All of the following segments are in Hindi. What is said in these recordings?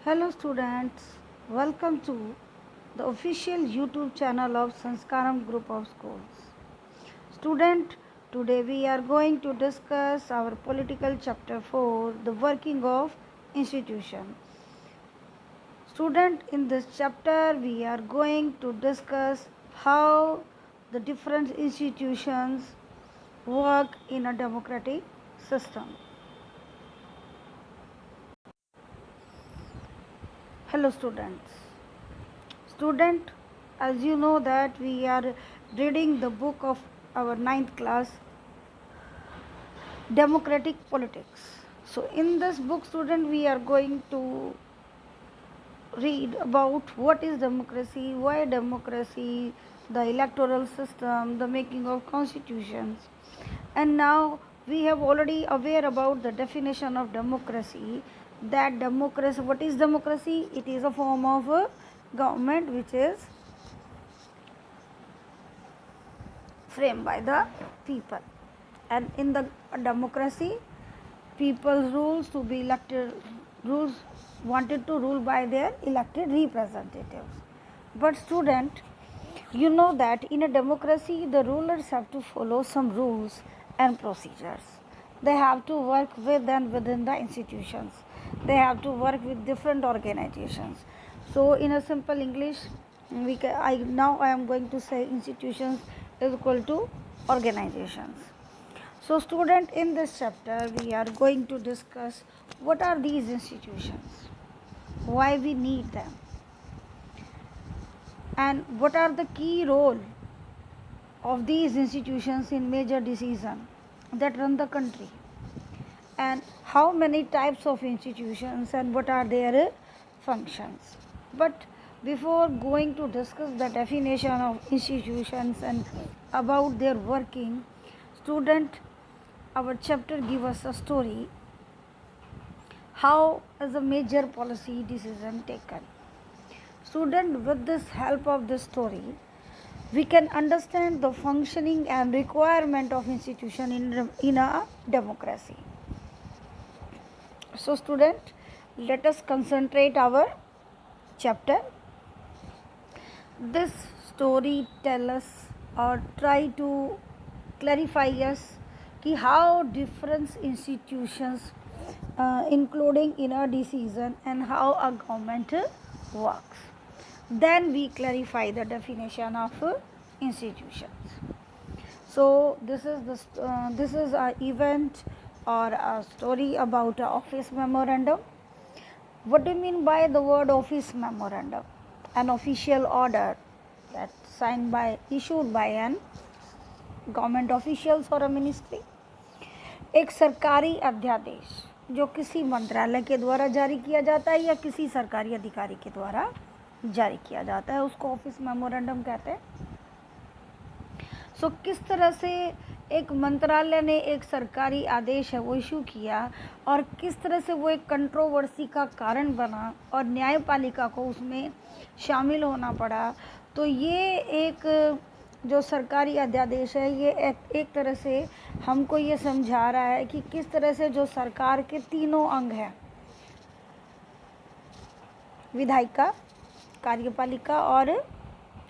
Hello students, welcome to the official YouTube channel of Sanskaram Group of Schools. Student, today we are going to discuss our political chapter 4, the working of institution. Student, in this chapter we are going to discuss how the different institutions work in a democratic system. Hello students. Student, as you know that we are reading the book of our ninth class, Democratic Politics. So in this book, student, we are going to read about what is democracy, why democracy, the electoral system, the making of constitutions. And now we have already aware about the definition of democracy, that democracy, what is democracy? It is a form of a government which is framed by the people, and in the democracy people's rules to be elected, rules wanted to rule by their elected representatives. But student, you know that in a democracy the rulers have to follow some rules and procedures. They have to work with and within the institutions. They have to work with different organizations. So in a simple English, I am going to say institutions is equal to organizations. So student, in this chapter we are going to discuss what are these institutions, why we need them, and what are the key role of these institutions in major decisions that run the country, and how many types of institutions and what are their functions. But before going to discuss the definition of institutions and about their working, student, our chapter give us a story how is a major policy decision taken. Student, with this help of this story, we can understand the functioning and requirement of institution in a democracy. So student, let us concentrate our chapter. This story tell us or try to clarify us ki how different institutions including inner decision and how a government works. Then we clarify the definition of institutions. So this is a event or a story about a office memorandum. What do you mean by the word office memorandum? An official order that signed by issued by an government officials और मिनिस्ट्री, एक सरकारी अध्यादेश जो किसी मंत्रालय के द्वारा जारी किया जाता है या किसी सरकारी अधिकारी के द्वारा जारी किया जाता है, उसको ऑफिस मेमोरेंडम कहते हैं. सो किस तरह से एक मंत्रालय ने एक सरकारी आदेश है वो इशू किया और किस तरह से वो एक कंट्रोवर्सी का कारण बना और न्यायपालिका को उसमें शामिल होना पड़ा. तो ये एक जो सरकारी अध्यादेश है ये एक तरह से हमको ये समझा रहा है कि किस तरह से जो सरकार के तीनों अंग हैं, विधायिका, कार्यपालिका और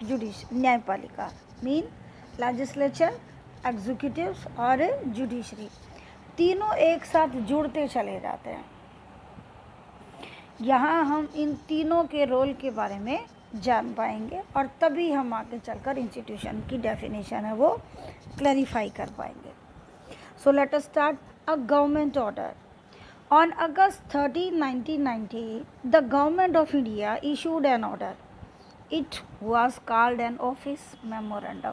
न्यायपालिका, मीन लेजिस्लेचर, एग्जीक्यूटिव्स और जुडिशरी, तीनों एक साथ जुड़ते चले जाते हैं. यहाँ हम इन तीनों के रोल के बारे में जान पाएंगे और तभी हम आगे चलकर इंस्टीट्यूशन की डेफिनेशन है वो क्लैरिफाई कर पाएंगे. So let us start. A government order. On August 13, 1990, the government of India issued N order. It was called an office memorandum.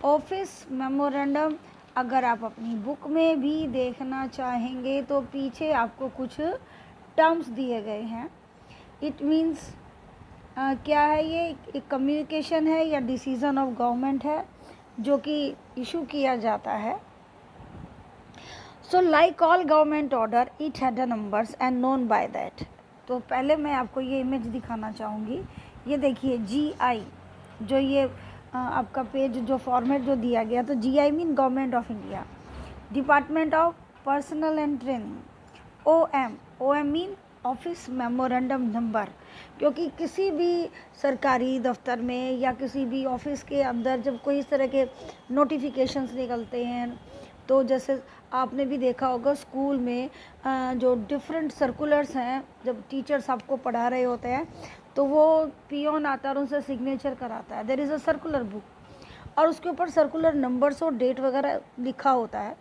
Office memorandum अगर आप अपनी बुक में भी देखना चाहेंगे तो पीछे आपको कुछ टर्म्स दिए गए हैं. इट मीन्स क्या है, ये एक कम्युनिकेशन है या डिसीजन ऑफ गवर्नमेंट है जो कि इशू किया जाता है. So like all government order it had numbers and known by that. तो पहले मैं आपको ये इमेज दिखाना चाहूँगी. ये देखिए GI, जो ये आपका पेज जो फॉर्मेट जो दिया गया, तो GI mean government of India, department of personnel and training. OM mean office memorandum number, क्योंकि किसी भी सरकारी दफ्तर में या किसी भी ऑफिस के अंदर जब कोई इस तरह के नोटिफिकेशंस निकलते हैं, तो जैसे आपने भी देखा होगा स्कूल में जो डिफरेंट सर्कुलर्स हैं, जब टीचर्स आपको पढ़ा रहे होते हैं तो वो पियोन आता है और उनसे सिग्नेचर कराता है। There is a circular book और उसके ऊपर सर्कुलर नंबर्स और डेट वगैरह लिखा होता है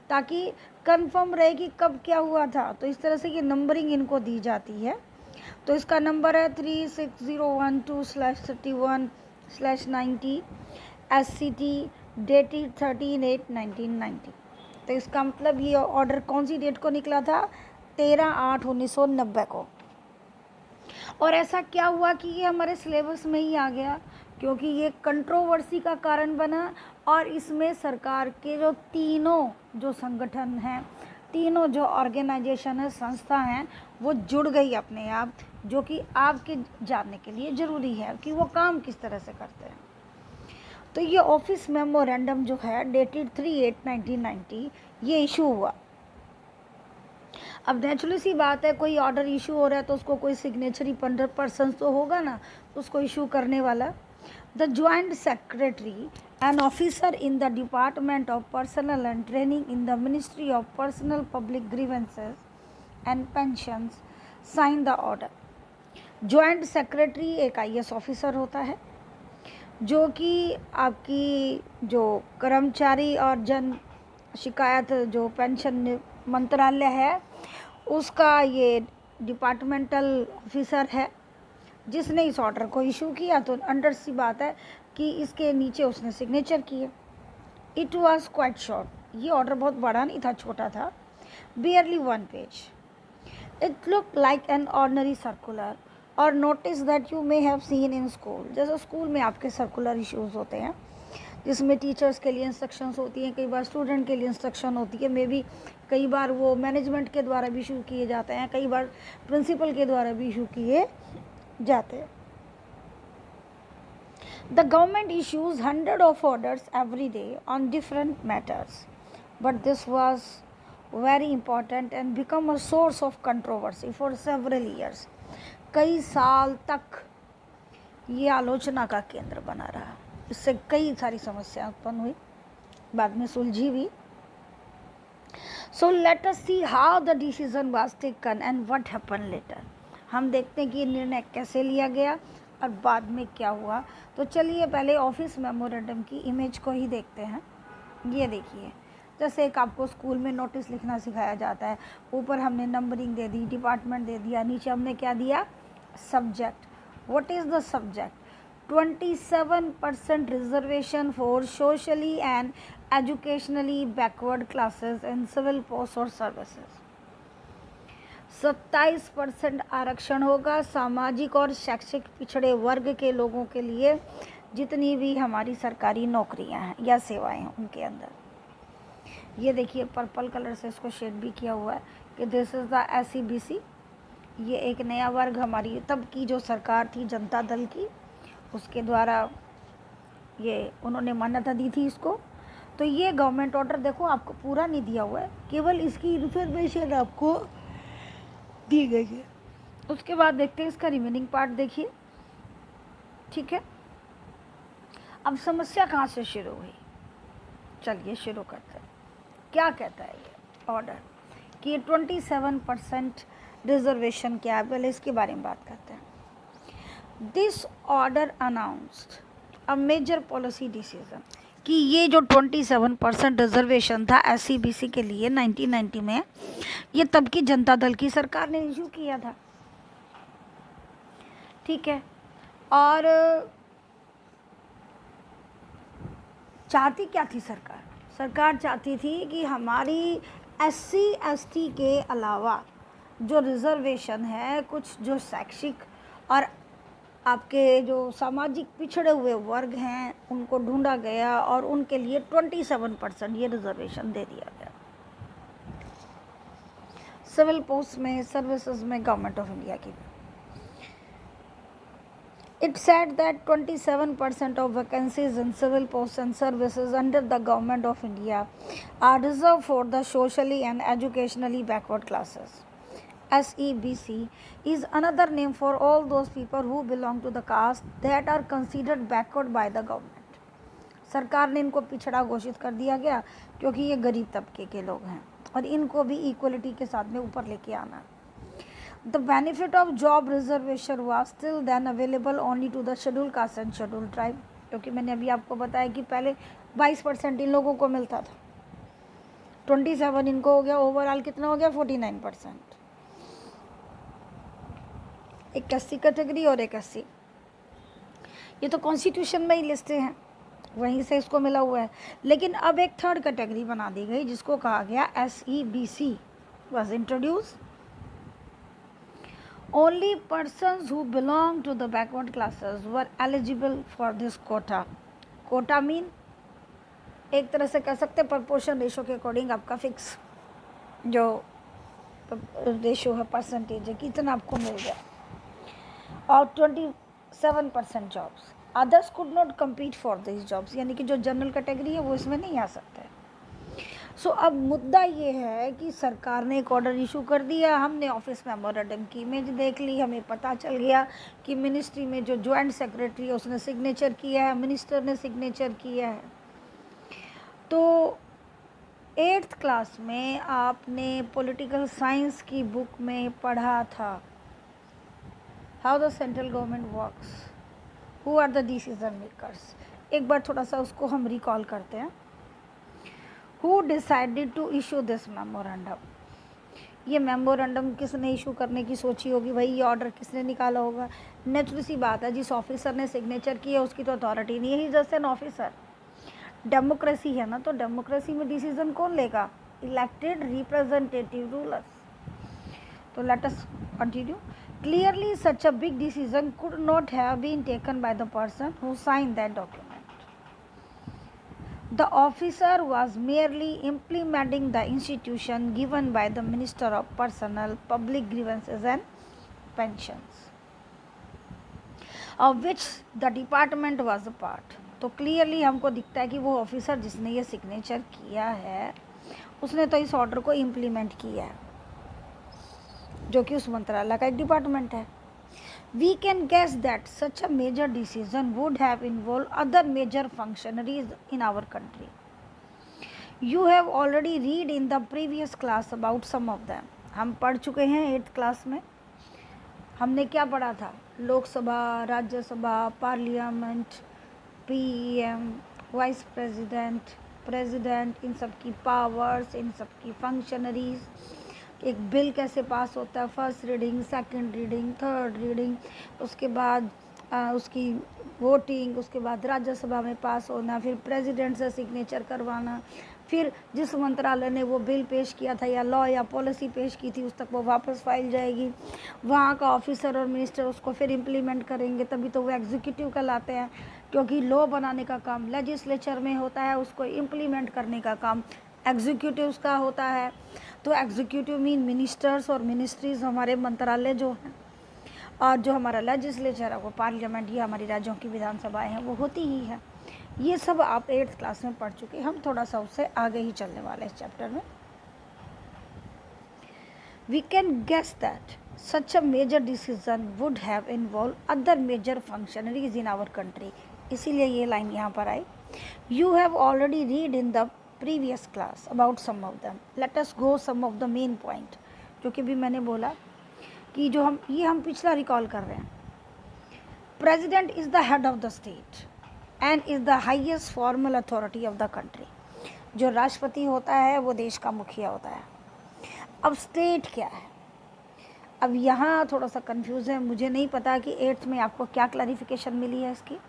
ताकि कंफर्म रहे कि कब क्या हुआ था। तो इस तरह से ये नंबरिंग इनको दी जाती है। तो इसका नंबर है 36012/31/90 SCT डेटेड 13/8/1990। तो इसका मतलब ये ऑर्डर कौन सी डेट को निकला था? 13/8/1990 को। और ऐसा क्या हुआ कि ये हमारे सिलेबस में ही आ गया? क्योंकि ये कंट्रोवर्सी का कारण बना और इसमें सरकार के जो तीनों जो संगठन हैं, तीनों जो ऑर्गेनाइजेशन है, संस्था हैं, वो जुड़ गई अपने आप, जो कि आपके जानने के लिए ज़रूरी है कि वो काम किस तरह से करते हैं। तो ये ऑफिस मेमोरेंडम जो है डेटेड 3/8/1990 ये इशू हुआ। अब नेचुरली सी बात है, कोई ऑर्डर इशू हो रहा है तो उसको कोई सिग्नेचरी पर्सन तो होगा ना उसको इशू करने वाला। The joint secretary an officer in the department of personnel and training in the ministry of personnel public grievances and pensions sign the order. Joint secretary एक IAS ऑफिसर होता है जो कि आपकी जो कर्मचारी और जन शिकायत जो पेंशन मंत्रालय है उसका ये डिपार्टमेंटल ऑफिसर है जिसने इस ऑर्डर को इशू किया। तो अंडर सी बात है कि इसके नीचे उसने सिग्नेचर किए। इट वॉज क्वाइट शॉर्ट, ये ऑर्डर बहुत बड़ा नहीं था, छोटा था, barely 1 page. It look like an ordinary circular और notice that you may have seen in school. जैसे स्कूल में आपके सर्कुलर इश्यूज़ होते हैं जिसमें टीचर्स के लिए इंस्ट्रक्शंस होती हैं, कई बार स्टूडेंट के लिए इंस्ट्रक्शन होती है, मे बी कई बार वो मैनेजमेंट के द्वारा भी इशू किए जाते हैं, कई बार प्रिंसिपल के द्वारा भी इशू किए जाते हैं। The government issues 100 of orders every day on different matters, but this was very important and become a source of controversy for several years. कई साल तक ये आलोचना का केंद्र बना रहा। इससे कई सारी समस्याएं उत्पन्न हुई, बाद में सुलझी भी। So let us see how the decision was taken and what happen later. हम देखते हैं कि ये निर्णय कैसे लिया गया और बाद में क्या हुआ। तो चलिए पहले ऑफिस मेमोरेंडम की इमेज को ही देखते हैं। ये देखिए, जैसे एक आपको स्कूल में नोटिस लिखना सिखाया जाता है, ऊपर हमने नंबरिंग दे दी, डिपार्टमेंट दे दिया, नीचे हमने क्या दिया? Subject. What is the subject? 27% reservation for socially and educationally backward classes in civil post और सर्विसेज। 27% आरक्षण होगा सामाजिक और शैक्षिक पिछड़े वर्ग के लोगों के लिए, जितनी भी हमारी सरकारी नौकरियां हैं या सेवाएं हैं उनके अंदर। ये देखिए पर्पल कलर से इसको शेड भी किया हुआ है कि दिस इज़ द SCBC। ये एक नया वर्ग हमारी तब की जो सरकार थी जनता दल की, उसके द्वारा ये उन्होंने मान्यता दी थी इसको। तो ये गवर्नमेंट ऑर्डर देखो आपको पूरा नहीं दिया हुआ है, केवल इसकी इन्फॉर्मेशन आपको दी गई है। उसके बाद देखते हैं इसका रिमेनिंग पार्ट, देखिए। ठीक है, अब समस्या कहाँ से शुरू हुई? चलिए शुरू करते हैं। क्या कहता है ये ऑर्डर कि 27% रिजर्वेशन क्या है, पहले इसके बारे में बात करते हैं। This order announced a major policy decision कि ये जो 27% रिजर्वेशन था SCBC के लिए 1990 में, ये तब की जनता दल की सरकार ने इशू किया था। ठीक है, और चाहती क्या थी सरकार? सरकार चाहती थी कि हमारी SC ST के अलावा जो रिजर्वेशन है, कुछ जो शैक्षिक और आपके जो सामाजिक पिछड़े हुए वर्ग हैं उनको ढूंढा गया और उनके लिए 27% ये रिजर्वेशन दे दिया गया सिविल पोस्ट में, सर्विसेज में गवर्नमेंट ऑफ इंडिया की। It said that 27% of vacancies in civil posts and services under the government of India are reserved for the socially and educationally backward classes. SEBC is another name for all those people who belong to the caste that are considered backward by the government. सरकार ने इनको पिछड़ा घोषित कर दिया गया क्योंकि ये गरीब तबके के लोग हैं और इनको भी इक्वलिटी के साथ में ऊपर लेके आना है. The benefit of job reservation was still then available only to the scheduled caste and scheduled tribe. क्योंकि मैंने अभी आपको बताया कि पहले 22% इन लोगों को मिलता था, 27 इनको हो गया, ओवरऑल कितना हो गया 49%. एक SC कैटेगरी और एक SC. ये तो कॉन्स्टिट्यूशन में ही लिस्टें हैं, वहीं से इसको मिला हुआ है. लेकिन अब एक थर्ड कैटेगरी बना दी गई जिसको कहा गया SEBC was introduced. Only persons who belong to the backward classes were eligible for this quota. Quota mean एक तरह से कह सकते हैं प्रपोर्शन रेशो के अकॉर्डिंग आपका फिक्स जो रेशो है, परसेंटेज है, कितना आपको मिल गया. और 27% jobs. Others could not compete for this jobs, यानी कि जो जनरल कैटेगरी है वो इसमें नहीं आ सकते. सो अब मुद्दा ये है कि सरकार ने एक ऑर्डर इशू कर दिया, हमने ऑफिस मेमोरेंडम की इमेज देख ली, हमें पता चल गया कि मिनिस्ट्री में जो जॉइंट सेक्रेटरी है उसने सिग्नेचर किया है, मिनिस्टर ने सिग्नेचर किया है. तो 8th क्लास में आपने पॉलिटिकल साइंस की बुक में पढ़ा था how the central government works, who are the decision makers. एक बार थोड़ा सा उसको हम रिकॉल करते हैं. Who decided to issue this memorandum? ये मेमोरेंडम किसने इशू करने की सोची होगी भाई, ये ऑर्डर किसने निकाला होगा. नेचुरल सी बात है, जिस ऑफिसर ने सिग्नेचर किया उसकी तो अथॉरिटी नहीं है, he just an officer. Democracy है ना, तो डेमोक्रेसी में डिसीजन कौन लेगा, इलेक्टेड रिप्रेजेंटेटिव रूलर्स. तो let us continue. Clearly such a big decision could not have been taken by the person who sign that document. The officer was merely implementing the institution given by the Minister of Personnel, Public Grievances and Pensions, of which the department was a part. तो क्लियरली हमको दिखता है कि वो ऑफिसर जिसने ये सिग्नेचर किया है उसने तो इस ऑर्डर को इम्प्लीमेंट किया है, जो कि उस मंत्रालय का एक डिपार्टमेंट है. We can guess that such a major decision would have involved other major functionaries in our country. You have already read in the previous class about some of them. हम पढ़ चुके हैं 8th क्लास में. हमने क्या पढ़ा था, Lok Sabha, Rajya Sabha, parliament, PM, vice president, president, इन सब की पावर्स, इन सब की फंक्शनरीज, एक बिल कैसे पास होता है, first reading, second reading, third reading, उसके बाद उसकी वोटिंग, उसके बाद राज्यसभा में पास होना, फिर प्रेसिडेंट से सिग्नेचर करवाना, फिर जिस मंत्रालय ने वो बिल पेश किया था या लॉ या पॉलिसी पेश की थी उस तक वो वापस फाइल जाएगी, वहाँ का ऑफिसर और मिनिस्टर उसको फिर इम्प्लीमेंट करेंगे, तभी तो वो एग्जीक्यूटिव कहलाते हैं. क्योंकि लॉ बनाने का काम लेजिस्लेचर में होता है, उसको इम्प्लीमेंट करने का काम एग्जीक्यूटिव्स का होता है. तो एग्जीक्यूटिव मीन मिनिस्टर्स और मिनिस्ट्रीज हमारे मंत्रालय जो हैं, और जो हमारा लेजिस्लेचर है वो पार्लियामेंट या हमारी राज्यों की विधानसभाएं हैं वो होती ही है. ये सब आप 8th क्लास में पढ़ चुके. हम थोड़ा सा उससे आगे ही चलने वाले इस चैप्टर में. We can guess that such a major decision would have involve other major functionaries in our country. इसीलिए ये लाइन यहाँ पर आई. You have already read in the previous class about some of them. Let us go some of the main point. जो कि भी मैंने बोला कि जो हम पिछला रिकॉल कर रहे हैं. President is the head of the state and is the highest formal authority of the country. जो राष्ट्रपति होता है वो देश का मुखिया होता है. अब स्टेट क्या है, अब यहाँ थोड़ा सा कंफ्यूज है. मुझे नहीं पता कि 8th में आपको क्या क्लैरिफिकेशन मिली है इसकी.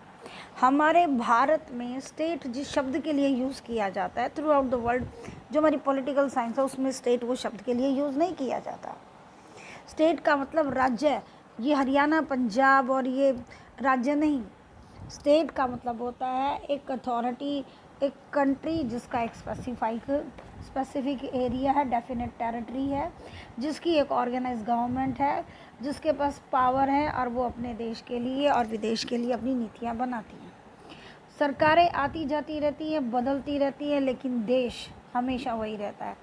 हमारे भारत में स्टेट जिस शब्द के लिए यूज़ किया जाता है थ्रू आउट द वर्ल्ड, जो हमारी पॉलिटिकल साइंस है उसमें स्टेट वो शब्द के लिए यूज़ नहीं किया जाता. स्टेट का मतलब राज्य है. ये हरियाणा, पंजाब और ये राज्य नहीं. स्टेट का मतलब होता है एक अथॉरिटी, एक कंट्री जिसका एक स्पेसिफिक एरिया है, डेफिनेट टेरिटरी है, जिसकी एक ऑर्गेनाइज गवर्नमेंट है, जिसके पास पावर है और वो अपने देश के लिए और विदेश के लिए अपनी नीतियाँ बनाती हैं. सरकारें आती जाती रहती हैं, बदलती रहती हैं, लेकिन देश हमेशा वही रहता है.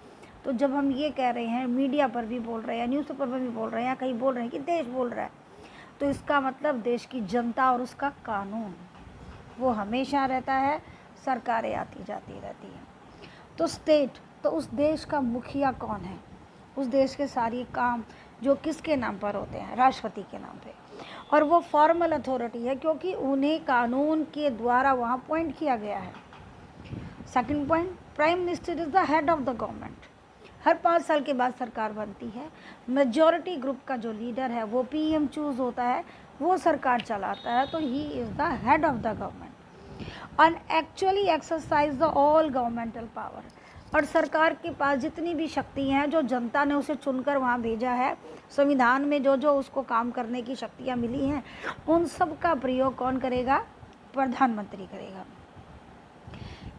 तो जब हम ये कह रहे हैं, मीडिया पर भी बोल रहे हैं, न्यूज़पेपर पर भी बोल रहे हैं, या कहीं बोल रहे हैं कि देश बोल रहा है, तो इसका मतलब देश की जनता और उसका कानून वो हमेशा रहता है, सरकारें आती जाती रहती हैं। तो स्टेट, तो उस देश का मुखिया कौन है, उस देश के सारे काम जो किसके नाम पर होते हैं, राष्ट्रपति के नाम पे, और वो फॉर्मल अथॉरिटी है क्योंकि उन्हें कानून के द्वारा वहाँ अपॉइंट किया गया है। Second point, prime minister is the head of the government. हर 5 साल के बाद सरकार बनती है, मेजॉरिटी ग्रुप का जो लीडर है वो पीएम चूज होता है, वो सरकार चलाता है, तो he is the head of the government and actually exercise the all governmental power. और सरकार के पास जितनी भी शक्ति हैं जो जनता ने उसे चुनकर वहाँ भेजा है, संविधान में जो जो उसको काम करने की शक्तियाँ मिली हैं, उन सब का प्रयोग कौन करेगा, प्रधानमंत्री करेगा।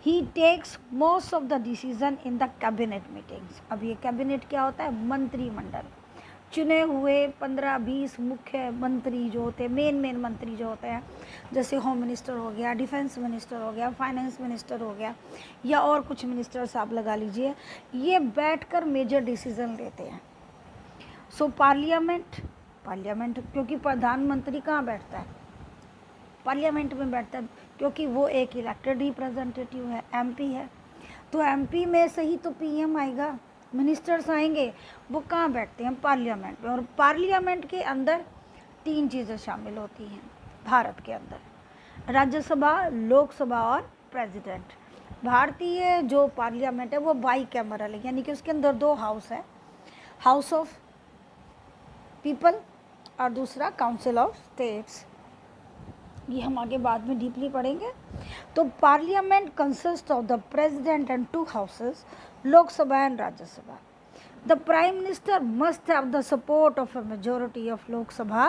He takes most of the decision in the cabinet meetings. अब ये कैबिनेट क्या होता है, मंत्रिमंडल, चुने हुए 15-20 मुख्य मंत्री जो होते हैं, मेन मंत्री जो होते हैं, जैसे होम मिनिस्टर हो गया, डिफेंस मिनिस्टर हो गया, फाइनेंस मिनिस्टर हो गया, या और कुछ मिनिस्टर्स आप लगा लीजिए, ये बैठकर मेजर डिसीजन लेते हैं। सो पार्लियामेंट क्योंकि प्रधानमंत्री कहाँ बैठता है, पार्लियामेंट में बैठता है, क्योंकि वो एक इलेक्टेड रिप्रेजेंटेटिव है, एमपी है। तो एमपी में से ही तो पीएम आएगा, मिनिस्टर्स आएंगे, वो कहाँ बैठते हैं, पार्लियामेंट में। और पार्लियामेंट के अंदर 3 चीज़ें शामिल होती हैं भारत के अंदर, राज्यसभा, लोकसभा और प्रेसिडेंट। भारतीय जो पार्लियामेंट है वो बाई कैमरल है, यानी कि उसके अंदर 2 हाउस है, हाउस ऑफ पीपल और दूसरा काउंसिल ऑफ स्टेट्स। ये हम आगे बाद में डीपली पढ़ेंगे। तो parliament consist of the president and 2 houses, Lok Sabha and Rajya Sabha. The prime minister must have the support of a majority of Lok Sabha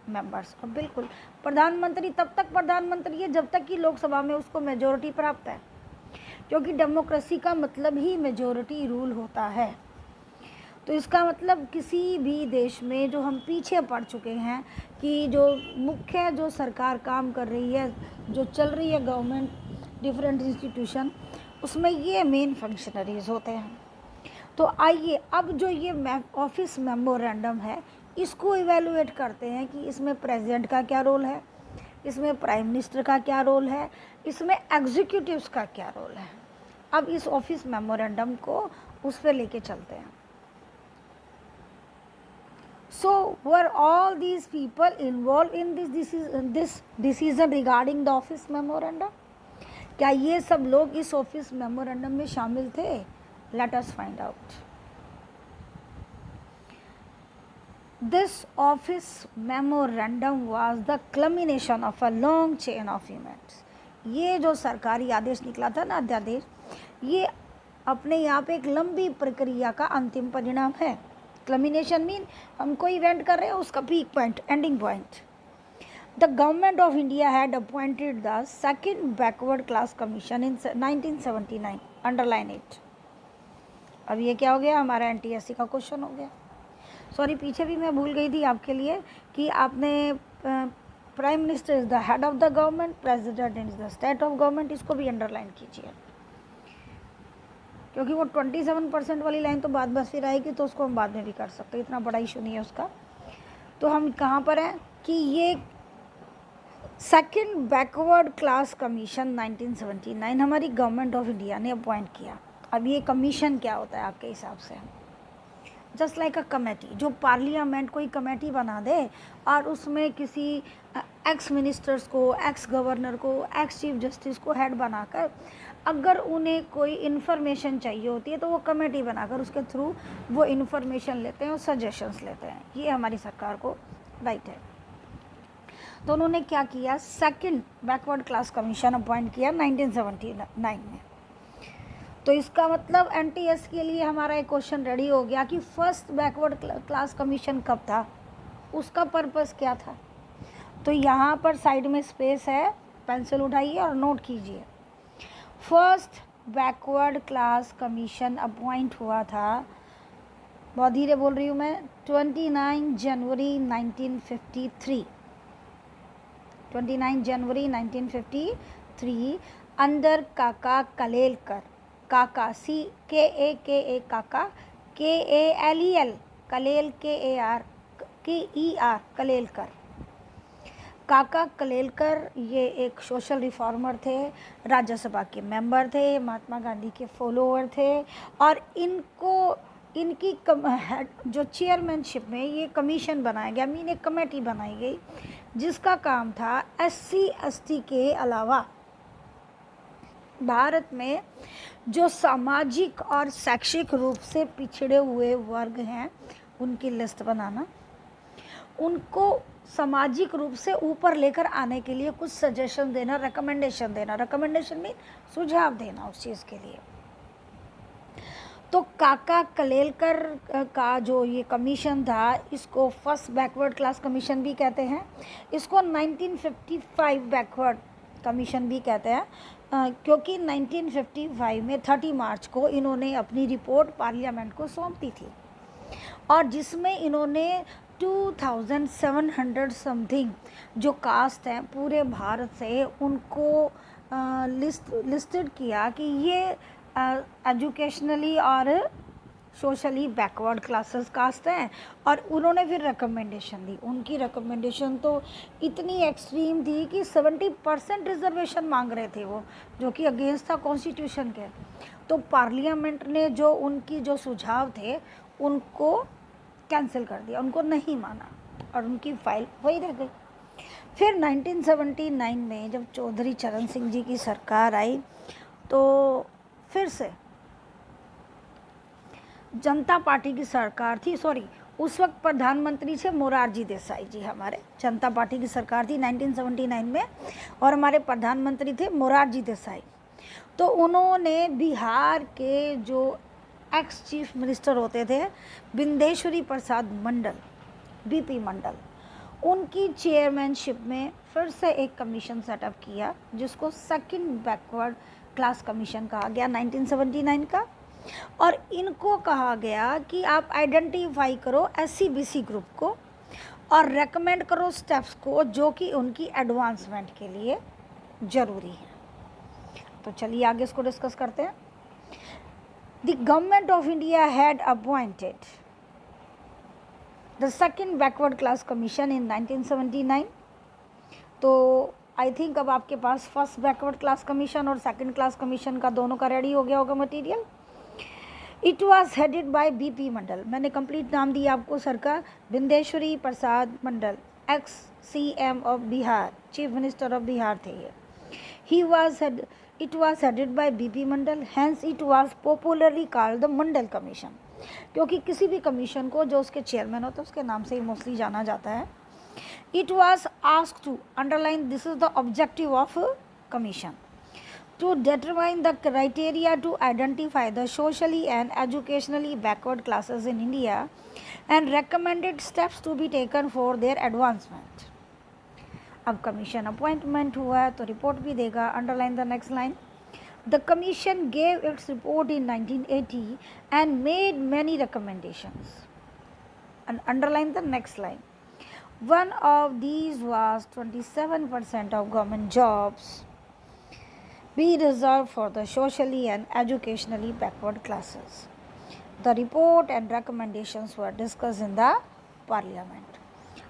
members. और बिल्कुल प्रधानमंत्री तब तक प्रधानमंत्री है जब तक कि लोकसभा में उसको मेजॉरिटी प्राप्त है, क्योंकि डेमोक्रेसी का मतलब ही मेजॉरिटी रूल होता है। तो इसका मतलब किसी भी देश में जो हम पीछे पड़ चुके हैं कि जो मुख्य जो सरकार काम कर रही है, जो चल रही है गवर्नमेंट, डिफरेंट इंस्टीट्यूशन, उसमें ये मेन फंक्शनरीज होते हैं। तो आइए अब जो ये ऑफिस मेमोरेंडम है, इसको इवेलुएट करते हैं कि इसमें प्रेसिडेंट का क्या रोल है, इसमें प्राइम मिनिस्टर का क्या रोल है, इसमें एग्जीक्यूटिव्स का क्या रोल है। अब इस ऑफिस मेमोरेंडम को उस पर लेके चलते हैं। So were all these people involved in this decision regarding the office memorandum? क्या ये सब लोग इस ऑफिस मेमोरेंडम में शामिल थे? Let us find out. This office memorandum was the culmination of a long chain of events. ये जो सरकारी आदेश निकला था ना, अध्यादेश, ये अपने आप एक लंबी प्रक्रिया का अंतिम परिणाम है। क्लमिनेशन मीन हम कोई इवेंट कर रहे हैं, उसका peak point, ending point. The government of India had appointed the second backward class commission in 1979, underline it. अब ये क्या हो गया, हमारा एनटीएससी का क्वेश्चन हो गया। सॉरी, पीछे भी मैं भूल गई थी आपके लिए कि आपने prime minister is the head of the government, president is the state of government, इसको भी अंडरलाइन कीजिए, क्योंकि वो 27% वाली लाइन तो बाद बस फिर आएगी, तो उसको हम बाद में भी कर सकते हैं, इतना बड़ा इशू नहीं है उसका। तो हम कहाँ पर हैं कि ये सेकंड बैकवर्ड क्लास कमीशन 1979 हमारी गवर्नमेंट ऑफ इंडिया ने अपॉइंट किया। अब ये कमीशन क्या होता है आपके हिसाब से? जस्ट लाइक अ कमेटी, जो पार्लियामेंट कोई कमेटी बना दे और उसमें किसी एक्स मिनिस्टर्स को, एक्स गवर्नर को, एक्स चीफ जस्टिस को हेड बनाकर अगर उन्हें कोई इन्फॉर्मेशन चाहिए होती है तो वो कमेटी बनाकर उसके थ्रू वो इन्फॉर्मेशन लेते हैं और सजेशंस लेते हैं। ये हमारी सरकार को राइट है। तो उन्होंने क्या किया, second backward class commission appoint किया 1979 में। तो इसका मतलब एनटीएस के लिए हमारा एक क्वेश्चन रेडी हो गया कि फर्स्ट बैकवर्ड क्लास कमीशन कब था, उसका पर्पस क्या था। तो यहाँ पर साइड में स्पेस है, पेंसिल उठाइए और नोट कीजिए। First backward class commission appoint हुआ था, बहुत धीरे बोल रही हूँ मैं, 29 जनवरी 1953, 29 जनवरी 1953 अंडर काका कलेलकर, काका CKA काका KALEL, कलेल, KER कलेलकर। काका कलेलकर ये एक सोशल रिफॉर्मर थे, राज्यसभा के मेंबर थे, महात्मा गांधी के फॉलोअर थे, और इनकी जो चेयरमैनशिप में ये कमीशन बनाया गया, मीन एक कमेटी बनाई गई जिसका काम था SC ST के अलावा भारत में जो सामाजिक और शैक्षिक रूप से पिछड़े हुए वर्ग हैं उनकी लिस्ट बनाना, उनको सामाजिक रूप से ऊपर लेकर आने के लिए कुछ सजेशन देना, रिकमेंडेशन देना। रिकमेंडेशन मीन सुझाव देना उस चीज़ के लिए। तो काका कलेलकर का जो ये कमीशन था, इसको फर्स्ट बैकवर्ड क्लास कमीशन भी कहते हैं, इसको 1955 बैकवर्ड कमीशन भी कहते हैं, क्योंकि 1955 में 30 मार्च को इन्होंने अपनी रिपोर्ट पार्लियामेंट को सौंप दी थी, और जिसमें इन्होंने 2700 समथिंग जो कास्ट हैं पूरे भारत से, उनको लिस्टेड किया कि ये एजुकेशनली और सोशली बैकवर्ड क्लासेस कास्ट हैं, और उन्होंने फिर रिकमेंडेशन दी। उनकी रिकमेंडेशन तो इतनी एक्सट्रीम थी कि 70% रिजर्वेशन मांग रहे थे वो, जो कि अगेंस्ट था कॉन्स्टिट्यूशन के। तो पार्लियामेंट ने जो उनकी जो सुझाव थे उनको कैंसिल कर दिया, उनको नहीं माना, और उनकी फाइल वही रह गई। फिर 1979 में जब चौधरी चरण सिंह जी की सरकार आई, तो फिर से जनता पार्टी की सरकार थी, उस वक्त प्रधानमंत्री थे मोरारजी देसाई जी। हमारे जनता पार्टी की सरकार थी 1979 में, और हमारे प्रधानमंत्री थे मोरारजी देसाई। तो उन्होंने बिहार के जो एक्स चीफ मिनिस्टर होते थे बिंदेश्वरी प्रसाद मंडल, BP मंडल, उनकी चेयरमैनशिप में फिर से एक कमीशन सेटअप किया जिसको सेकंड बैकवर्ड क्लास कमीशन कहा गया 1979 का। और इनको कहा गया कि आप आइडेंटिफाई करो SC BC ग्रुप को और रेकमेंड करो स्टेप्स को जो कि उनकी एडवांसमेंट के लिए ज़रूरी है। तो चलिए आगे इसको डिस्कस करते हैं। The government of India had appointed the second backward class commission in 1979. तो आई थिंक अब आपके पास फर्स्ट बैकवर्ड क्लास कमीशन और सेकंड क्लास कमीशन का दोनों का रेडी हो गया होगा material. It was headed by BP Mandal, मैंने कंप्लीट नाम दिया आपको सर का, Bindeshwari Prasad Mandal, ex CM of Bihar, chief minister of Bihar थे ये। It was headed by BP Mandal, hence it was popularly called the Mandal commission, क्योंकि किसी भी कमीशन को जो उसके चेयरमैन होता है उसके नाम से ही मोस्टली जाना जाता है। It was asked to underline, this is the objective of commission, to determine the criteria to identify the socially and educationally backward classes in India and recommended steps to be taken for their advancement. अब कमीशन अपॉइंटमेंट हुआ है तो रिपोर्ट भी देगा। Underline the next line. The commission gave its report in 1980 and made many recommendations, and underline the next line. One of these was 27% of government jobs be reserved for the socially and educationally backward classes. The report and recommendations were discussed in the parliament.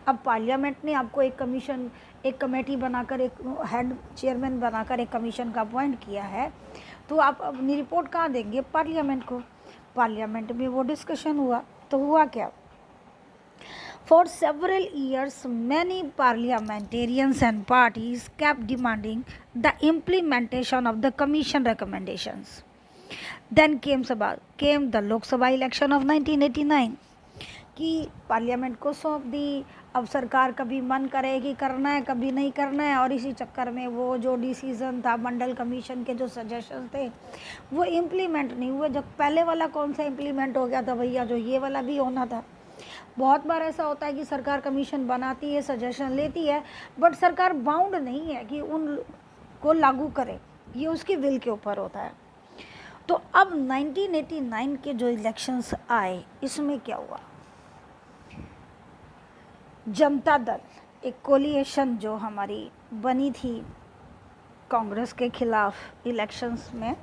अब पार्लियामेंट ने आपको एक कमेटी बनाकर, एक हेड चेयरमैन बनाकर एक कमीशन का अपॉइंट किया है, तो आप अपनी रिपोर्ट कहाँ देंगे? पार्लियामेंट को। पार्लियामेंट में वो डिस्कशन हुआ, तो हुआ क्या? For several years, many parliamentarians and parties kept demanding the implementation of the Commission recommendations. Then came the Lok Sabha election of 1989 कि पार्लियामेंट को सौंप दी। अब सरकार कभी मन करेगी करना है, कभी नहीं करना है, और इसी चक्कर में वो जो डिसीज़न था मंडल कमीशन के जो सजेशन थे वो इम्प्लीमेंट नहीं हुए। जब पहले वाला कौन सा इम्प्लीमेंट हो गया था भैया, जो ये वाला भी होना था। बहुत बार ऐसा होता है कि सरकार कमीशन बनाती है, सजेशन लेती है, बट सरकार बाउंड नहीं है कि उनको लागू करे, ये उसकी विल के ऊपर होता है। तो अब 1989 के जो इलेक्शंस आए, इसमें क्या हुआ? जनता दल, एक कोलिएशन जो हमारी बनी थी कांग्रेस के खिलाफ इलेक्शंस में,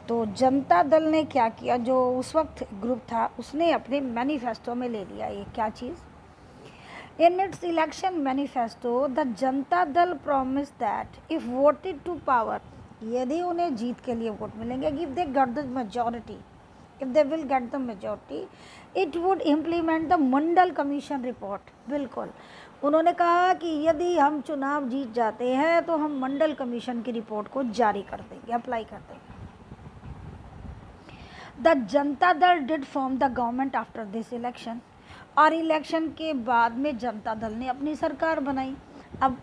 तो जनता दल ने क्या किया, जो उस वक्त ग्रुप था उसने अपने मैनिफेस्टो में ले लिया ये क्या चीज़, in its election manifesto the Janata Dal promise that if voted to power, यदि उन्हें जीत के लिए वोट मिलेंगे, if they get the majority, if they will get the majority, it would implement the Mandal commission report. बिल्कुल उन्होंने कहा कि यदि हम चुनाव जीत जाते हैं तो हम मंडल कमीशन की रिपोर्ट को जारी कर देंगे, अप्लाई कर देंगे। द जनता दल did form the government after this election, और इलेक्शन के बाद में जनता दल ने अपनी सरकार बनाई। अब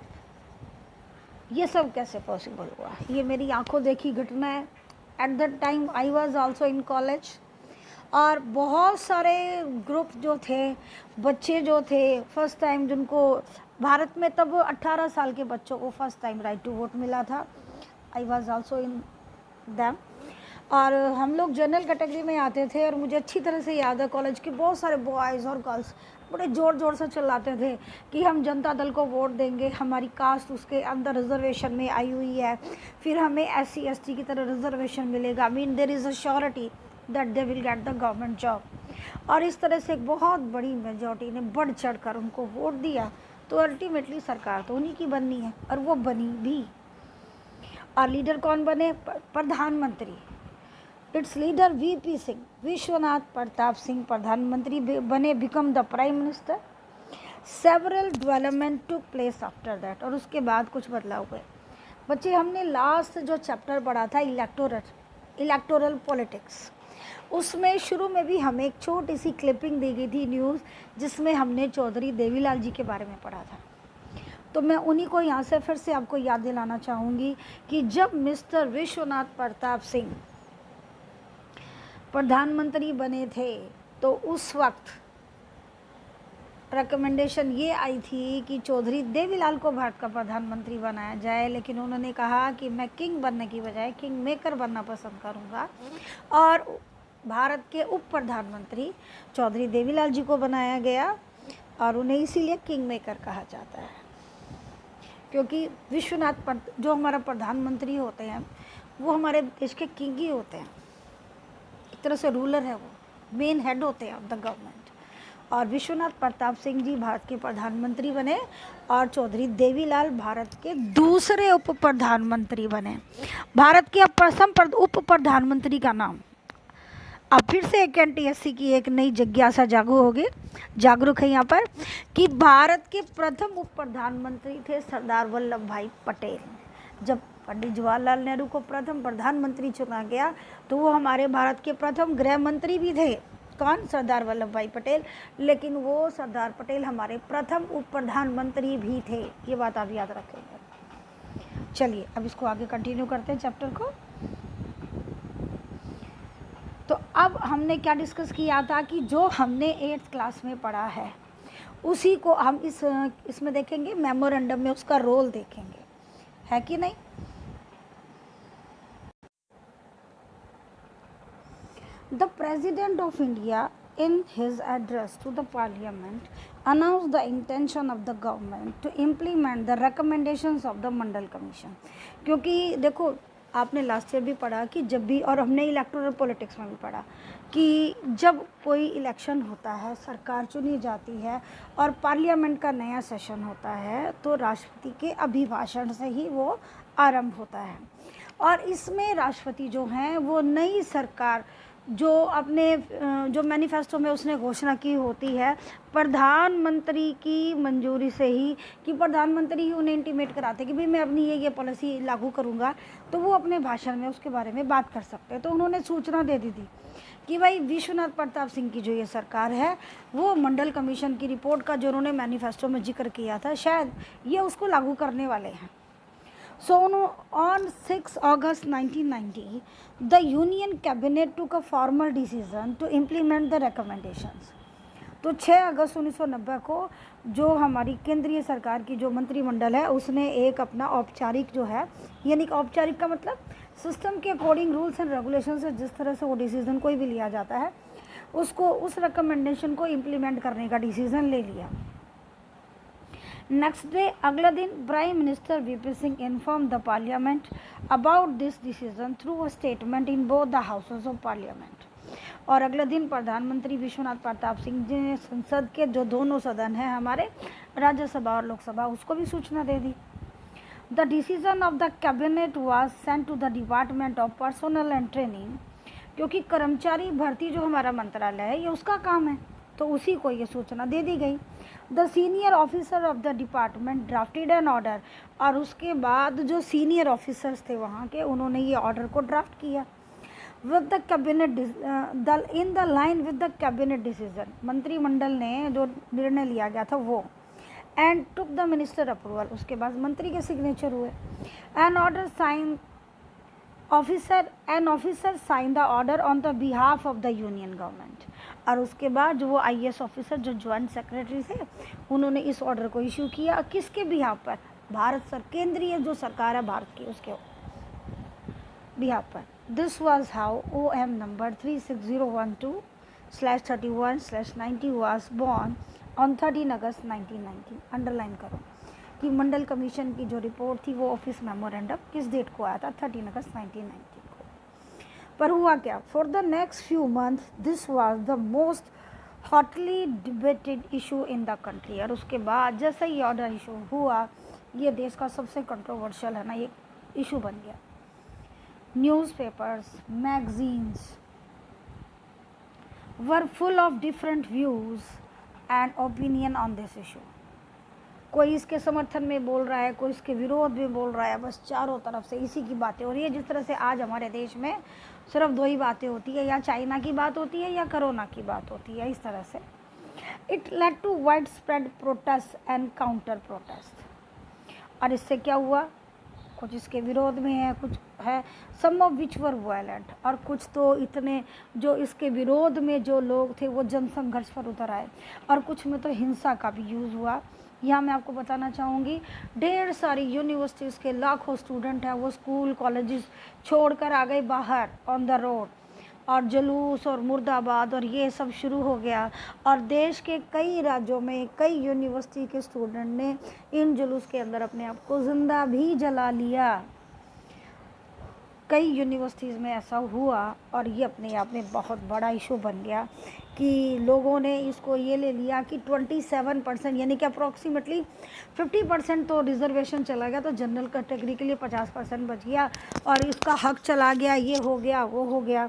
ये सब कैसे पॉसिबल हुआ, ये मेरी आंखों देखी घटना है। At that time I was also in college, और बहुत सारे ग्रुप जो थे, बच्चे जो थे फर्स्ट टाइम, जिनको भारत में तब 18 साल के बच्चों को first time right to vote मिला था, I was also in them. और हम लोग जनरल कैटेगरी में आते थे, और मुझे अच्छी तरह से याद है कॉलेज के बहुत सारे बॉयज़ और गर्ल्स बड़े ज़ोर ज़ोर से चिल्लाते थे कि हम जनता दल को वोट देंगे, हमारी कास्ट उसके अंदर रिजर्वेशन में आई हुई है, फिर हमें SC ST की तरह रिजर्वेशन मिलेगा, mean there is a surety that they will get the government job. और इस तरह से एक बहुत बड़ी मेजॉरिटी ने बढ़ चढ़ कर उनको वोट दिया, तो अल्टीमेटली सरकार तो उन्हीं की बननी है, और वो बनी भी। और लीडर कौन बने, प्रधानमंत्री। It's leader VP Singh, Vishwanath Pratap Singh प्रधानमंत्री बने, become the prime minister. Several development took place after that, और उसके बाद कुछ बदलाव हुए। बच्चे हमने लास्ट जो चैप्टर पढ़ा था इलेक्टोरल पॉलिटिक्स, उसमें शुरू में भी हमें एक छोटी सी क्लिपिंग दी गई थी न्यूज़, जिसमें हमने चौधरी देवीलाल जी के बारे में पढ़ा था। तो मैं उन्हीं को यहाँ से फिर से आपको याद दिलाना चाहूँगी कि जब मिस्टर विश्वनाथ प्रताप सिंह प्रधानमंत्री बने थे, तो उस वक्त रिकमेंडेशन ये आई थी कि चौधरी देवीलाल को भारत का प्रधानमंत्री बनाया जाए, लेकिन उन्होंने कहा कि मैं किंग बनने की बजाय किंग मेकर बनना पसंद करूँगा, और भारत के उप प्रधानमंत्री चौधरी देवीलाल जी को बनाया गया, और उन्हें इसीलिए किंग मेकर कहा जाता है, क्योंकि विश्वनाथ जो हमारा प्रधानमंत्री होते हैं वो हमारे देश के किंग ही होते हैं, एक तरह से रूलर है, वो मेन हेड होते हैं ऑफ द गवर्नमेंट। और विश्वनाथ प्रताप सिंह जी भारत के प्रधानमंत्री बने, और चौधरी देवीलाल भारत के दूसरे उप प्रधानमंत्री बने। भारत के प्रथम उप प्रधानमंत्री का नाम, अब फिर से एक NTSC की एक नई जिज्ञासा जागरूक है यहाँ पर, कि भारत के प्रथम उप प्रधानमंत्री थे सरदार वल्लभ भाई पटेल। जब पंडित जवाहरलाल नेहरू को प्रथम प्रधानमंत्री चुना गया, तो वो हमारे भारत के प्रथम गृह मंत्री भी थे। कौन? सरदार वल्लभ भाई पटेल। लेकिन वो सरदार पटेल हमारे प्रथम उप प्रधानमंत्री भी थे, ये बात आप याद रखेंगे। चलिए अब इसको आगे कंटिन्यू करते हैं चैप्टर को। तो अब हमने क्या डिस्कस किया था कि जो हमने 8th क्लास में पढ़ा है उसी को हम इसमें देखेंगे, मेमोरेंडम में उसका रोल देखेंगे, है कि नहीं। The President of India, in his address to the Parliament, announced the intention of the government to implement the recommendations of the Mandal Commission। क्योंकि देखो आपने लास्ट ईयर भी पढ़ा कि जब भी, और हमने इलेक्टोरल पॉलिटिक्स में भी पढ़ा कि जब कोई इलेक्शन होता है, सरकार चुनी जाती है और पार्लियामेंट का नया सेशन होता है, तो राष्ट्रपति के अभिभाषण से ही वो आरंभ होता है। और इसमें राष्ट्रपति जो हैं वो नई सरकार जो अपने जो मैनिफेस्टो में उसने घोषणा की होती है, प्रधानमंत्री की मंजूरी से ही, कि प्रधानमंत्री ही उन्हें इंटीमेट कराते कि भाई मैं अपनी ये पॉलिसी लागू करूँगा, तो वो अपने भाषण में उसके बारे में बात कर सकते हैं। तो उन्होंने सूचना दे दी थी कि भाई विश्वनाथ प्रताप सिंह की जो ये सरकार है वो मंडल कमीशन की रिपोर्ट का जो उन्होंने मैनिफेस्टो में जिक्र किया था, शायद ये उसको लागू करने वाले हैं। So on 6 August 1990, the Union Cabinet took a formal decision to implement the recommendations। तो 6 अगस्त 1990 को जो हमारी केंद्रीय सरकार की जो मंत्रिमंडल है उसने एक अपना औपचारिक जो है, यानी कि औपचारिक का मतलब सिस्टम के अकॉर्डिंग रूल्स एंड रेगुलेशन से जिस तरह से वो डिसीज़न कोई भी लिया जाता है, उसको उस रिकमेंडेशन को इम्प्लीमेंट करने का डिसीज़न ले लिया। नेक्स्ट डे, अगले दिन, prime minister VP Singh inform the parliament about this decision through a statement in both the houses of parliament. और अगले दिन प्रधानमंत्री विश्वनाथ प्रताप सिंह जी ने संसद के जो दोनों सदन हैं हमारे, राज्यसभा और लोकसभा, उसको भी सूचना दे दी। The decision of the cabinet was sent to the department of personnel and training, क्योंकि कर्मचारी भर्ती जो हमारा मंत्रालय है ये उसका काम है, तो उसी को ये सूचना दे दी गई। The senior officer of the department drafted an order, और उसके बाद जो सीनियर ऑफिसर्स थे वहाँ के, उन्होंने ये ऑर्डर को ड्राफ्ट किया। With the cabinet in the line with the cabinet decision, मंत्रिमंडल ने जो निर्णय लिया गया था वो, and took the minister approval, उसके बाद मंत्री के सिग्नेचर हुए। An order sign an officer sign the order on the behalf of the union government, और उसके बाद जो वो IAS ऑफिसर जो ज्वाइंट सेक्रेटरी थे उन्होंने इस ऑर्डर को इशू किया। किसके बिहाफ पर? भारत केंद्रीय जो सरकार है भारत की, उसके बिहाफ पर। This was how OM number 36012/31/90 was born on 13 August 1990। Underline करो कि मंडल कमीशन की जो रिपोर्ट थी वो ऑफिस मेमोरेंडम किस डेट को आया था? 13 अगस्त 1990 को। पर हुआ क्या? For the next few months this was the most hotly debated issue in the country. और उसके बाद जैसे ही ऑर्डर इशू हुआ, ये देश का सबसे कंट्रोवर्शियल है ना ये इशू बन गया। Newspapers, magazines were full of different views and opinion on this issue. कोई इसके समर्थन में बोल रहा है, कोई इसके विरोध में बोल रहा है, बस चारों तरफ से इसी की बातें हो रही है। जिस तरह से आज हमारे देश में सिर्फ दो ही बातें होती है, या चाइना की बात होती है या कोरोना की बात होती है, इस तरह से। It led to wide spread protest and counter protest. और इससे क्या हुआ? कुछ इसके विरोध में है, कुछ है, सम ऑफ विच वर वायलेंट, और कुछ तो इतने जो इसके विरोध में जो लोग थे वो जनसंघर्ष पर उतर आए, और कुछ में तो हिंसा का भी यूज़ हुआ। यहाँ मैं आपको बताना चाहूँगी, ढेर सारी यूनिवर्सिटीज़ के लाखों स्टूडेंट हैं वो स्कूल कॉलेजेस छोड़कर आ गए बाहर ऑन द रोड, और जुलूस और मुर्दाबाद और ये सब शुरू हो गया। और देश के कई राज्यों में कई यूनिवर्सिटी के स्टूडेंट ने इन जुलूस के अंदर अपने आप को ज़िंदा भी जला लिया। कई यूनिवर्सिटीज़ में ऐसा हुआ, और ये अपने आप में बहुत बड़ा इशू बन गया कि लोगों ने इसको ये ले लिया कि 27% यानी कि अप्रॉक्सीमेटली 50% तो रिजर्वेशन चला गया, तो जनरल कैटेगरी के लिए 50% बच गया, और इसका हक चला गया, ये हो गया वो हो गया।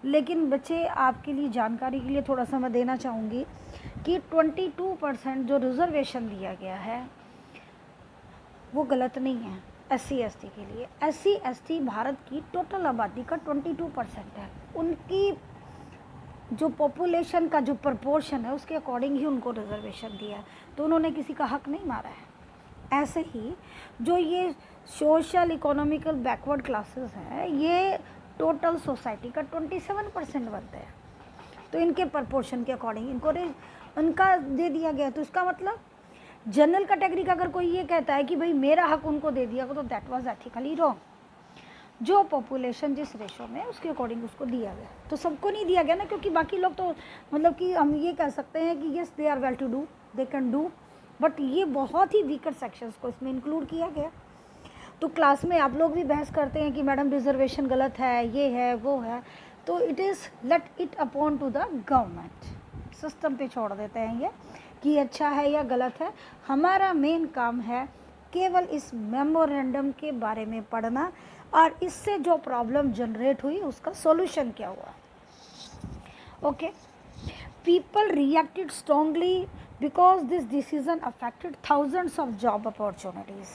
लेकिन बच्चे, आपके लिए जानकारी के लिए थोड़ा सा मैं देना चाहूँगी कि 22% जो रिजर्वेशन दिया गया है वो गलत नहीं है SC/ST के लिए। SC/ST भारत की टोटल आबादी का 22% है। उनकी जो पॉपुलेशन का जो प्रपोर्शन है उसके अकॉर्डिंग ही उनको रिजर्वेशन दिया है, तो उन्होंने किसी का हक नहीं मारा है। ऐसे ही जो ये सोशल इकोनॉमिकल बैकवर्ड क्लासेस हैं, ये टोटल सोसाइटी का 27% बनते हैं, तो इनके प्रपोर्शन के अकॉर्डिंग इनको उनका दे दिया गया। तो इसका मतलब जनरल कैटेगरी का अगर कोई ये कहता है कि भाई मेरा हक उनको दे दिया, तो दैट वाज एथिकली रॉन्ग। जो पॉपुलेशन जिस रेशो में उसके अकॉर्डिंग उसको दिया गया, तो सबको नहीं दिया गया ना, क्योंकि बाकी लोग तो मतलब कि हम ये कह सकते हैं कि yes they are well to do, they can do, but ये बहुत ही वीकर सेक्शंस को इसमें इंक्लूड किया गया। तो क्लास में आप लोग भी बहस करते हैं कि मैडम रिजर्वेशन गलत है, ये है वो है, तो it is let it upon two the government, system पे छोड़ देते हैं ये कि अच्छा है या गलत है। हमारा मेन काम है केवल इस मेमोरेंडम के बारे में पढ़ना, और इससे जो प्रॉब्लम जनरेट हुई उसका सॉल्यूशन क्या हुआ। Okay, people reacted strongly because this decision affected thousands of job opportunities.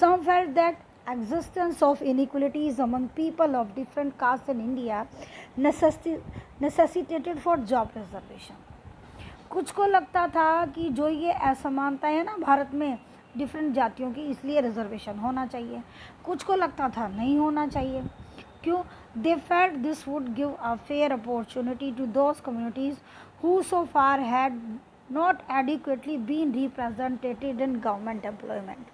Some felt that existence of inequalities among people of different castes in India necessitated for job reservation। कुछ को लगता था कि जो ये असमानता है ना भारत में डिफरेंट जातियों की, इसलिए रिजर्वेशन होना चाहिए। कुछ को लगता था नहीं होना चाहिए। क्यों? They felt this would give a fair opportunity to those communities who so far had not adequately been represented in government employment.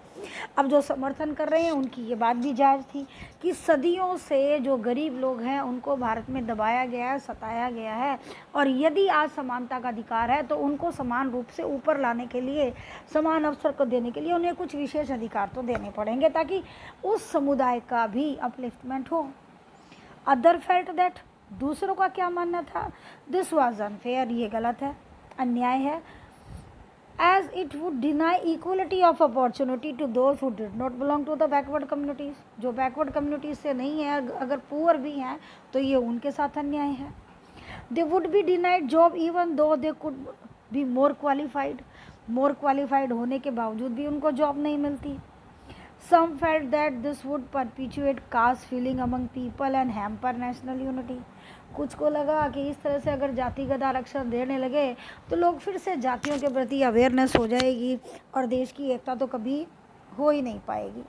अब जो समर्थन कर रहे हैं उनकी ये बात भी जायज़ थी कि सदियों से जो गरीब लोग हैं उनको भारत में दबाया गया है, सताया गया है, और यदि आज समानता का अधिकार है तो उनको समान रूप से ऊपर लाने के लिए, समान अवसर को देने के लिए उन्हें कुछ विशेष अधिकार तो देने पड़ेंगे ताकि उस समुदाय का भी अपलिफ्टमेंट हो। अदर फेल्ट दैट, दूसरों का क्या मानना था, दिस वॉज अनफेयर, ये गलत है, अन्याय है, as it would deny equality of opportunity to those who did not belong to the backward communities। जो backward communities से नहीं है, अगर poor भी हैं तो ये उनके साथ अन्याय है। they would be denied job even though they could be more qualified, more qualified होने के बावजूद भी उनको जॉब नहीं मिलती। some felt that this would perpetuate caste feeling among people and hamper national unity। कुछ को लगा कि इस तरह से अगर जातिगत आरक्षण देने लगे तो लोग फिर से जातियों के प्रति अवेयरनेस हो जाएगी और देश की एकता तो कभी हो ही नहीं पाएगी।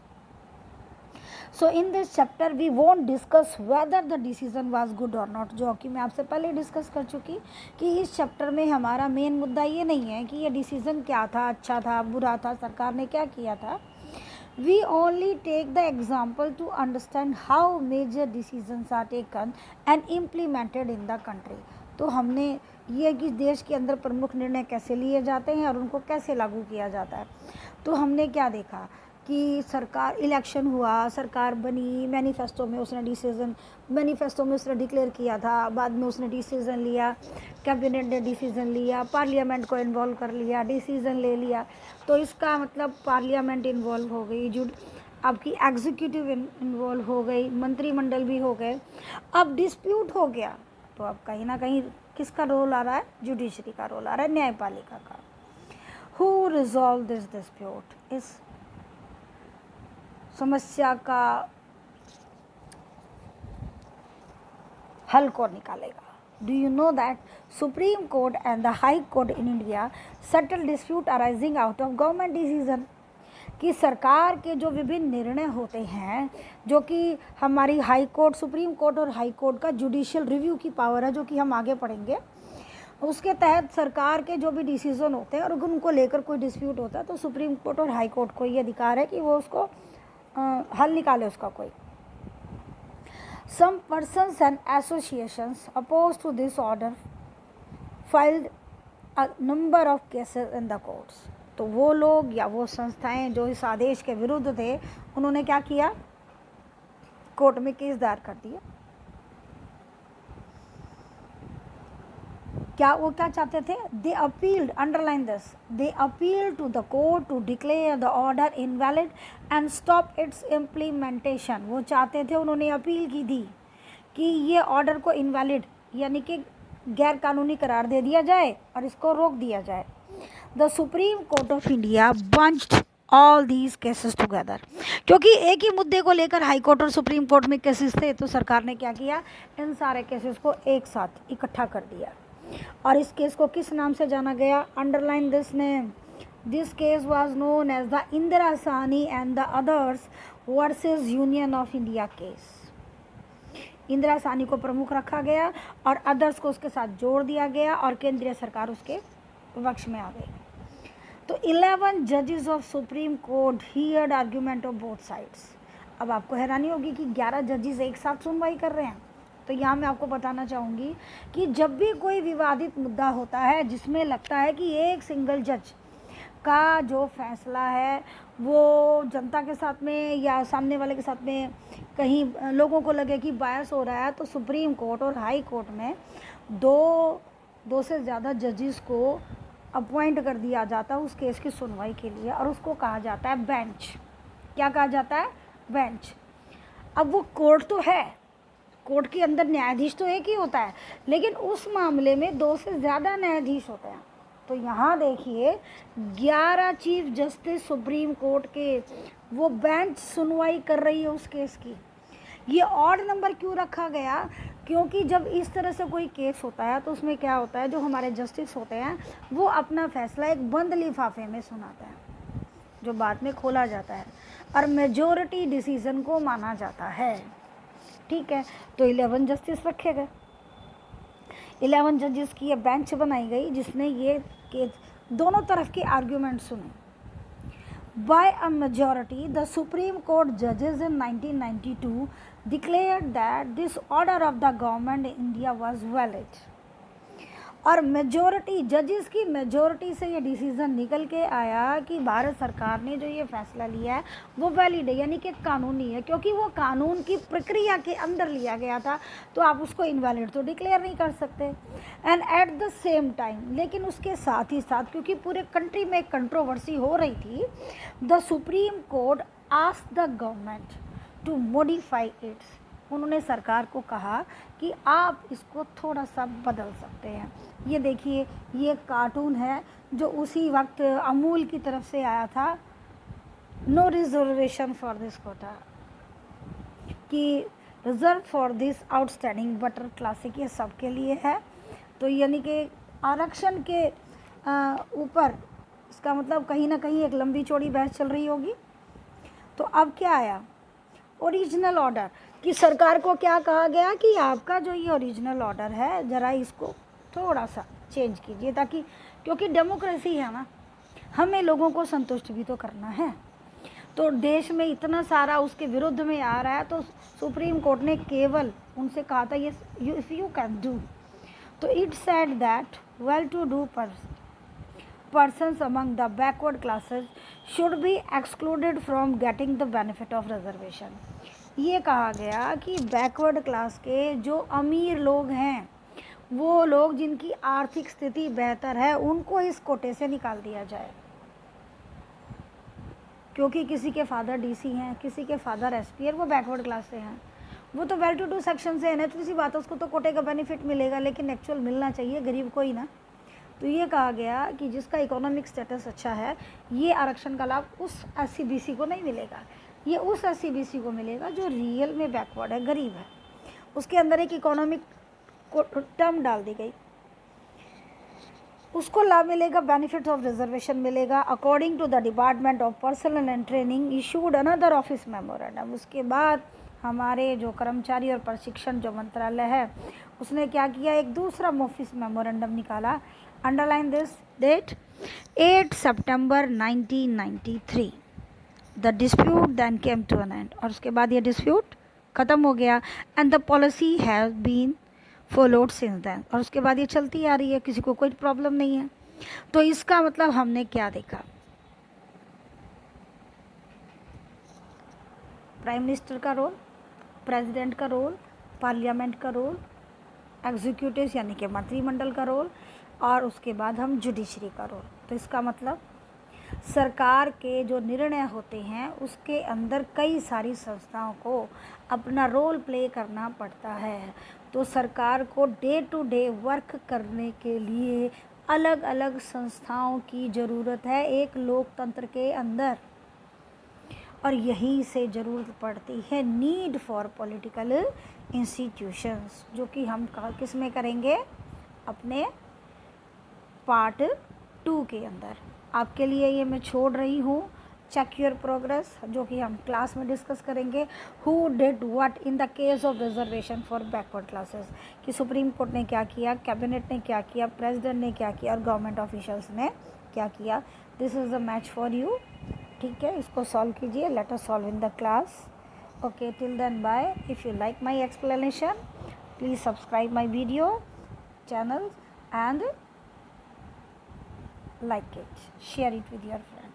So in this chapter we won't discuss whether the decision was good or not, जो कि मैं आपसे पहले डिस्कस कर चुकी कि इस चैप्टर में हमारा मेन मुद्दा ये नहीं है कि ये डिसीजन क्या था, अच्छा था, बुरा था, सरकार ने क्या किया था। We only take the example to understand how major decisions are taken and implemented in the country। तो हमने ये कि देश के अंदर प्रमुख निर्णय कैसे लिए जाते हैं और उनको कैसे लागू किया जाता है। तो हमने क्या देखा कि सरकार, इलेक्शन हुआ, सरकार बनी, मैनिफेस्टो में उसने डिक्लेयर किया था, बाद में उसने डिसीज़न लिया, कैबिनेट ने डिसीज़न लिया, पार्लियामेंट को इन्वॉल्व कर लिया, डिसीज़न ले लिया, तो इसका मतलब पार्लियामेंट इन्वॉल्व हो गई, जो आपकी एग्जीक्यूटिव इन्वॉल्व हो गई, मंत्रिमंडल भी हो गए। अब डिस्प्यूट हो गया तो अब कहीं ना कहीं किसका रोल आ रहा है, जुडिशरी का रोल आ रहा है, न्यायपालिका का। हु रिजॉल्व दिस डिस्प्यूट, इस समस्या का हल कौन निकालेगा। Do you know that supreme court and the high court in India settle dispute arising out of government decision, कि सरकार के जो विभिन्न निर्णय होते हैं, जो कि हमारी हाई कोर्ट, सुप्रीम कोर्ट और हाई कोर्ट का जुडिशियल रिव्यू की पावर है, जो कि हम आगे पढ़ेंगे, उसके तहत सरकार के जो भी डिसीजन होते हैं और उनको लेकर कोई डिस्प्यूट होता है तो सुप्रीम कोर्ट और हाई कोर्ट को ये अधिकार है कि वो उसको हल निकाले उसका कोई। Some persons and associations opposed to this order filed a number of cases in the courts। तो वो लोग या वो संस्थाएं जो इस आदेश के विरुद्ध थे, उन्होंने क्या किया, कोर्ट में केस दायर कर दिया। वो क्या चाहते थे, they appealed, underline this, they appealed to the court to declare the order invalid and stop its implementation. वो चाहते थे, उन्होंने अपील की थी कि ये ऑर्डर को इनवैलिड यानी कि गैर कानूनी करार दे दिया जाए और इसको रोक दिया जाए। The supreme court of India bunched all these cases together, क्योंकि एक ही मुद्दे को लेकर हाई कोर्ट और सुप्रीम कोर्ट में केसेस थे, तो सरकार ने क्या किया, इन सारे केसेस को एक साथ इकट्ठा कर दिया। और इस केस को किस नाम से जाना गया, underline this name, this case was known as the Indira Sahni and the others versus Union of India case. Indira Sahni को प्रमुख रखा गया और अदर्स को उसके साथ जोड़ दिया गया और केंद्रीय सरकार उसके पक्ष में आ गई। तो 11 जजेस of supreme court heard argument of both sides. अब आपको हैरानी होगी कि 11 जजेस एक साथ सुनवाई कर रहे हैं। तो यहाँ मैं आपको बताना चाहूँगी कि जब भी कोई विवादित मुद्दा होता है जिसमें लगता है कि एक सिंगल जज का जो फैसला है वो जनता के साथ में या सामने वाले के साथ में कहीं लोगों को लगे कि बायस हो रहा है, तो सुप्रीम कोर्ट और हाई कोर्ट में दो से ज़्यादा जजेस को अपॉइंट कर दिया जाता है उस केस की सुनवाई के लिए, और उसको कहा जाता है बेंच। क्या कहा जाता है, बेंच। अब वो कोर्ट तो है, कोर्ट के अंदर न्यायाधीश तो एक ही होता है, लेकिन उस मामले में 2 से ज़्यादा न्यायाधीश होते हैं। तो यहाँ देखिए 11 चीफ जस्टिस सुप्रीम कोर्ट के वो बेंच सुनवाई कर रही है उस केस की। ये ऑड नंबर क्यों रखा गया, क्योंकि जब इस तरह से कोई केस होता है तो उसमें क्या होता है, जो हमारे जस्टिस होते हैं वो अपना फैसला एक बंद लिफाफे में सुनाते हैं जो बाद में खोला जाता है और मेजॉरिटी डिसीजन को माना जाता है। ठीक है, तो 11 जस्टिस रखे गए, 11 जजेस की ये बेंच बनाई गई जिसने ये केस दोनों तरफ के आर्ग्यूमेंट सुने। by a majority, the Supreme Court judges in 1992 declared that this order of the government in India was valid. और मेजॉरिटी जजेस की मेजॉरिटी से ये डिसीज़न निकल के आया कि भारत सरकार ने जो ये फैसला लिया है वो वैलिड है, यानी कि कानूनी है, क्योंकि वो कानून की प्रक्रिया के अंदर लिया गया था, तो आप उसको इनवैलिड तो डिक्लेयर नहीं कर सकते। And at the same time, लेकिन उसके साथ ही साथ, क्योंकि पूरे कंट्री में कंट्रोवर्सी हो रही थी, the supreme Court asked the government to modify its. उन्होंने सरकार को कहा कि आप इसको थोड़ा सा बदल सकते हैं। ये देखिए, ये कार्टून है जो उसी वक्त अमूल की तरफ से आया था, no reservation for this quota, कि reserve for this outstanding butter classic, ये सबके लिए है। तो यानी कि आरक्षण के ऊपर इसका मतलब कहीं ना कहीं एक लंबी चौड़ी बहस चल रही होगी। तो अब क्या आया, ओरिजिनल ऑर्डर, कि सरकार को क्या कहा गया कि आपका जो ये ओरिजिनल ऑर्डर है ज़रा इसको थोड़ा सा चेंज कीजिए, ताकि, क्योंकि डेमोक्रेसी है ना, हमें लोगों को संतुष्ट भी तो करना है। तो देश में इतना सारा उसके विरुद्ध में आ रहा है, तो सुप्रीम कोर्ट ने केवल उनसे कहा था ये इफ़ यू कैन डू, तो it said that well to do persons among the backward classes should be excluded from getting the benefit of reservation। ये कहा गया कि बैकवर्ड क्लास के जो अमीर लोग हैं, वो लोग जिनकी आर्थिक स्थिति बेहतर है, उनको इस कोटे से निकाल दिया जाए, क्योंकि किसी के फादर डीसी हैं, किसी के फादर एसपी है, वो बैकवर्ड क्लास से हैं, वो तो वेल टू डू सेक्शन से है, नेचुरल सी बात है, उसको तो कोटे का बेनिफिट मिलेगा, लेकिन एक्चुअल मिलना चाहिए गरीब को ही ना। तो ये कहा गया कि जिसका इकोनॉमिक स्टेटस अच्छा है, ये आरक्षण का लाभ उस एससी को नहीं मिलेगा, ये उस एससी को मिलेगा जो रियल में बैकवर्ड है, गरीब है। उसके अंदर एक इकोनॉमिक टर्म डाल दी गई, उसको लाभ मिलेगा, बेनिफिट ऑफ रिजर्वेशन मिलेगा। According to the department of personnel and training issued another office memorandum. उसके बाद हमारे जो कर्मचारी और प्रशिक्षण जो मंत्रालय है, उसने क्या किया, एक दूसरा ऑफिस मेमोरेंडम निकाला। अंडरलाइन दिस डेट, 8 सितंबर 1993। The dispute then came to an end, और उसके बाद ये डिस्प्यूट ख़त्म हो गया। And the policy has been followed since then, और उसके बाद ये चलती आ रही है, किसी को कोई प्रॉब्लम नहीं है। तो इसका मतलब हमने क्या देखा, प्राइम मिनिस्टर का रोल, प्रेसिडेंट का रोल, पार्लियामेंट का रोल, एग्जीक्यूटिव यानी कि मंत्रिमंडल का रोल, और उसके बाद हम जुडिशरी का रोल। तो इसका मतलब सरकार के जो निर्णय होते हैं उसके अंदर कई सारी संस्थाओं को अपना रोल प्ले करना पड़ता है। तो सरकार को डे टू डे वर्क करने के लिए अलग अलग संस्थाओं की ज़रूरत है एक लोकतंत्र के अंदर, और यहीं से ज़रूरत पड़ती है नीड फॉर पॉलिटिकल इंस्टीट्यूशंस, जो कि हम किस में करेंगे, अपने पार्ट 2 के अंदर। आपके लिए ये मैं छोड़ रही हूँ चेक योर प्रोग्रेस, जो कि हम क्लास में डिस्कस करेंगे। Who did what in the case of reservation for backward classes, कि सुप्रीम कोर्ट ने क्या किया, कैबिनेट ने क्या किया, प्रेसिडेंट ने क्या किया, और गवर्नमेंट ऑफिशियल्स ने क्या किया। This is the match for you. ठीक है, इसको सॉल्व कीजिए, let us solve in the class. Okay, till then bye. If you like my explanation, please subscribe my video channel and like it, share it with your friends.